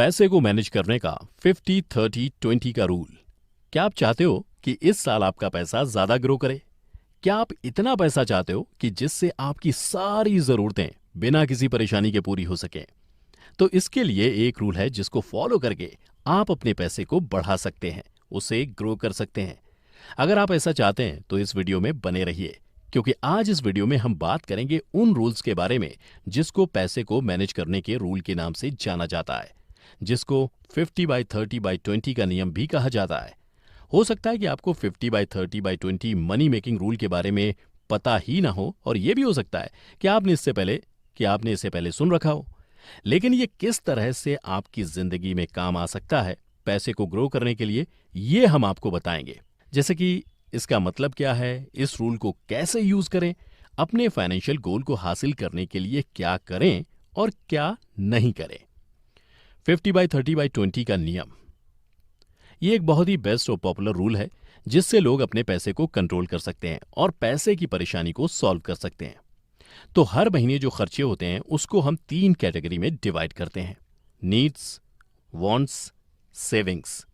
पैसे को मैनेज करने का 50-30-20 का रूल। क्या आप चाहते हो कि इस साल आपका पैसा ज्यादा ग्रो करे? क्या आप इतना पैसा चाहते हो कि जिससे आपकी सारी जरूरतें बिना किसी परेशानी के पूरी हो सकें? तो इसके लिए एक रूल है जिसको फॉलो करके आप अपने पैसे को बढ़ा सकते हैं, उसे ग्रो कर सकते हैं। अगर आप ऐसा चाहते हैं तो इस वीडियो में बने रहिए, क्योंकि आज इस वीडियो में हम बात करेंगे उन रूल्स के बारे में जिसको पैसे को मैनेज करने के रूल के नाम से जाना जाता है, जिसको 50/30/20 का नियम भी कहा जाता है। हो सकता है कि आपको 50/30/20 मनी मेकिंग रूल के बारे में पता ही ना हो, और यह भी हो सकता है कि आपने इससे पहले सुन रखा हो। लेकिन ये किस तरह से आपकी जिंदगी में काम आ सकता है पैसे को ग्रो करने के लिए, ये हम आपको बताएंगे। जैसे कि इसका मतलब क्या है, इस रूल को कैसे यूज करें, अपने फाइनेंशियल गोल को हासिल करने के लिए क्या करें और क्या नहीं करें। 50/30/20 का नियम ये एक बहुत ही बेस्ट और पॉपुलर रूल है जिससे लोग अपने पैसे को कंट्रोल कर सकते हैं और पैसे की परेशानी को सॉल्व कर सकते हैं। तो हर महीने जो खर्चे होते हैं उसको हम 3 कैटेगरी में डिवाइड करते हैं: नीड्स, वांट्स, सेविंग्स।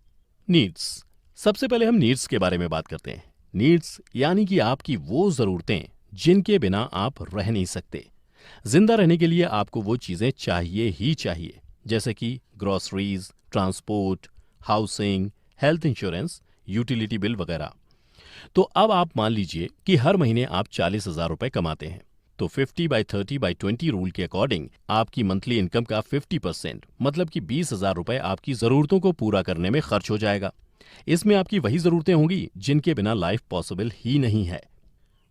नीड्स, सबसे पहले हम नीड्स के बारे में बात करते हैं। नीड्स यानी कि आपकी वो जरूरतें जिनके बिना आप रह नहीं सकते। जिंदा रहने के लिए आपको वो चीजें चाहिए ही चाहिए, जैसे कि groceries, transport, housing, health insurance, utility bill वगैरह। तो अब आप मान लीजिए कि हर महीने आप 40,000 रुपए कमाते हैं, तो 50/30/20 रूल के अकॉर्डिंग आपकी मंथली इनकम का 50% मतलब कि 20,000 रुपए आपकी जरूरतों को पूरा करने में खर्च हो जाएगा। इसमें आपकी वही जरूरतें होंगी जिनके बिना लाइफ पॉसिबल ही नहीं है।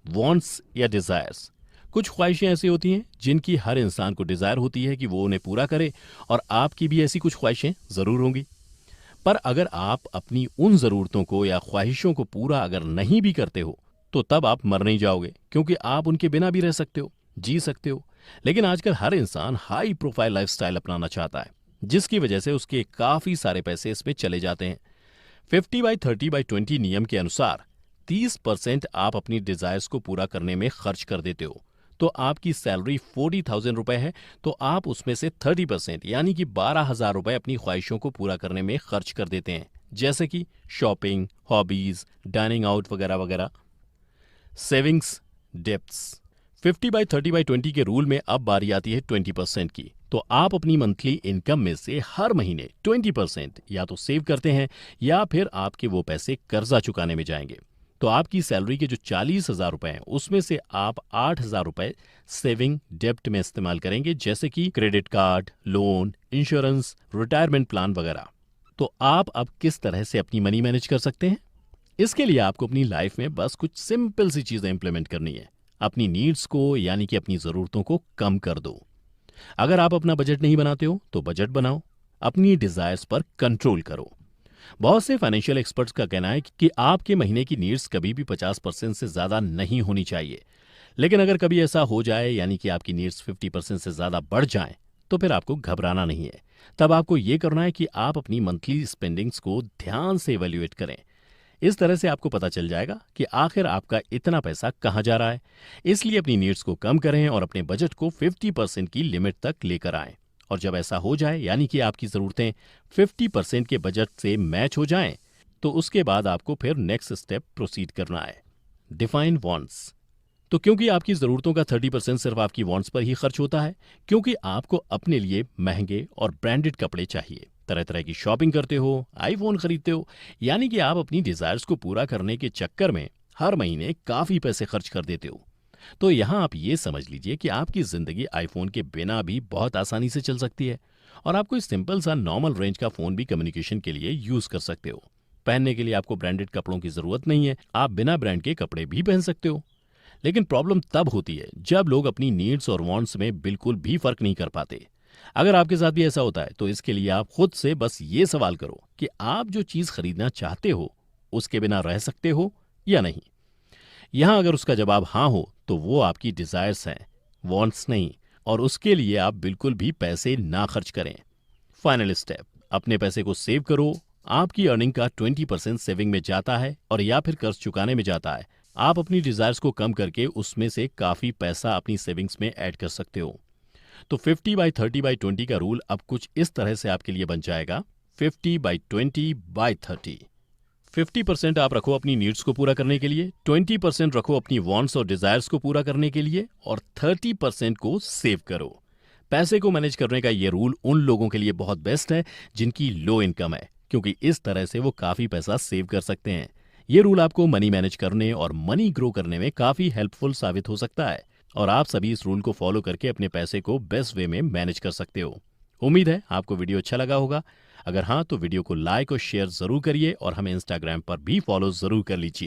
वांट्स या डिजायर्स, कुछ ख्वाहिशें ऐसी होती हैं जिनकी हर इंसान को डिजायर होती है कि वो उन्हें पूरा करे, और आपकी भी ऐसी कुछ ख्वाहिशें जरूर होंगी। पर अगर आप अपनी उन जरूरतों को या ख्वाहिशों को पूरा अगर नहीं भी करते हो तो तब आप मर नहीं जाओगे, क्योंकि आप उनके बिना भी रह सकते हो, जी सकते हो। लेकिन आजकल हर इंसान हाई प्रोफाइल लाइफस्टाइल अपनाना चाहता है, जिसकी वजह से उसके काफी सारे पैसे इसमें चले जाते हैं। 50/30/20 नियम के अनुसार 30% आप अपनी डिजायर्स को पूरा करने में खर्च कर देते हो। तो आपकी सैलरी 40,000 रुपए है, तो आप उसमें से 30% यानी कि 12,000 रुपए अपनी ख्वाहिशों को पूरा करने में खर्च कर देते हैं, जैसे कि शॉपिंग, हॉबीज, डाइनिंग आउट वगैरह वगैरह। Savings, debts. 50/30/20 के रूल में अब बारी आती है 20% की। तो आप अपनी मंथली इनकम में से हर महीने 20% या तो सेव करते हैं, या फिर आपके वो पैसे कर्जा चुकाने में जाएंगे। तो आपकी सैलरी के जो 40,000 रुपए हैं उसमें से आप 8,000 रुपए सेविंग डेब्ट में इस्तेमाल करेंगे, जैसे कि credit card, loan, insurance, retirement plan वगैरह। तो आप अब किस तरह से अपनी मनी मैनेज कर सकते हैं? इसके लिए आपको अपनी लाइफ में बस कुछ सिंपल सी चीजें इंप्लीमेंट करनी है। अपनी नीड्स को यानी कि अपनी जरूरतों को कम कर दो। अगर आप अपना बजट नहीं बनाते हो तो बजट बनाओ। अपनी डिजायर्स पर कंट्रोल करो। बहुत से फाइनेंशियल एक्सपर्ट्स का कहना है कि आपके महीने की नीड्स कभी भी 50% से ज्यादा नहीं होनी चाहिए। लेकिन अगर कभी ऐसा हो जाए, यानी कि आपकी नीड्स 50% से ज्यादा बढ़ जाएं, तो फिर आपको घबराना नहीं है। तब आपको यह करना है कि आप अपनी मंथली स्पेंडिंग्स को ध्यान से इवैल्यूएट करें। इस तरह से आपको पता चल जाएगा कि आखिर आपका इतना पैसा कहां जा रहा है। इसलिए अपनी नीड्स को कम करें और अपने बजट को 50% की लिमिट तक लेकर आएं। और जब ऐसा हो जाए, यानी कि आपकी जरूरतें 50% के बजट से मैच हो जाएं, तो उसके बाद आपको फिर नेक्स्ट स्टेप प्रोसीड करना है। Define wants. तो क्योंकि आपकी जरूरतों का 30% सिर्फ आपकी वांट्स पर ही खर्च होता है, क्योंकि आपको अपने लिए महंगे और ब्रांडेड कपड़े चाहिए, तरह तरह की शॉपिंग करते हो, आईफोन खरीदते हो, यानी कि आप अपनी डिजायर्स को पूरा करने के चक्कर में हर महीने काफी पैसे खर्च कर देते हो। तो यहां आप ये समझ लीजिए कि आपकी जिंदगी आईफोन के बिना भी बहुत आसानी से चल सकती है, और आप कोई सिंपल सा नॉर्मल रेंज का फोन भी कम्युनिकेशन के लिए यूज कर सकते हो। पहनने के लिए आपको ब्रांडेड कपड़ों की जरूरत नहीं है, आप बिना ब्रांड के कपड़े भी पहन सकते हो। लेकिन प्रॉब्लम तब होती है जब लोग अपनी नीड्स और वांट्स में बिल्कुल भी फर्क नहीं कर पाते। अगर आपके साथ भी ऐसा होता है तो इसके लिए आप खुद से बस ये सवाल करो कि आप जो चीज खरीदना चाहते हो उसके बिना रह सकते हो या नहीं। यहां अगर उसका जवाब हाँ हो तो वो आपकी डिजायर्स हैं, वांट्स नहीं, और उसके लिए आप बिल्कुल भी पैसे ना खर्च करें। फाइनल स्टेप, अपने पैसे को सेव करो। आपकी अर्निंग का 20% सेविंग में जाता है और या फिर कर्ज चुकाने में जाता है। आप अपनी डिजायर्स को कम करके उसमें से काफी पैसा अपनी सेविंग्स में ऐड कर सकते हो। तो 50/30/20 का रूल अब कुछ इस तरह से आपके लिए बन जाएगा। 50/20/30। 50% आप रखो अपनी नीड्स को पूरा करने के लिए, 20% रखो अपनी वांट्स और डिजायर्स को पूरा करने के लिए, और 30% को सेव करो। पैसे को मैनेज करने का ये रूल उन लोगों के लिए बहुत बेस्ट है जिनकी लो इनकम है, क्योंकि इस तरह से वो काफी पैसा सेव कर सकते हैं। ये रूल आपको मनी मैनेज करने और मनी ग्रो करने में काफी हेल्पफुल साबित हो सकता है, और आप सभी इस रूल को फॉलो करके अपने पैसे को बेस्ट वे में मैनेज कर सकते हो। उम्मीद है आपको वीडियो अच्छा लगा होगा। अगर हाँ, तो वीडियो को लाइक और शेयर जरूर करिए और हमें इंस्टाग्राम पर भी फॉलो जरूर कर लीजिए।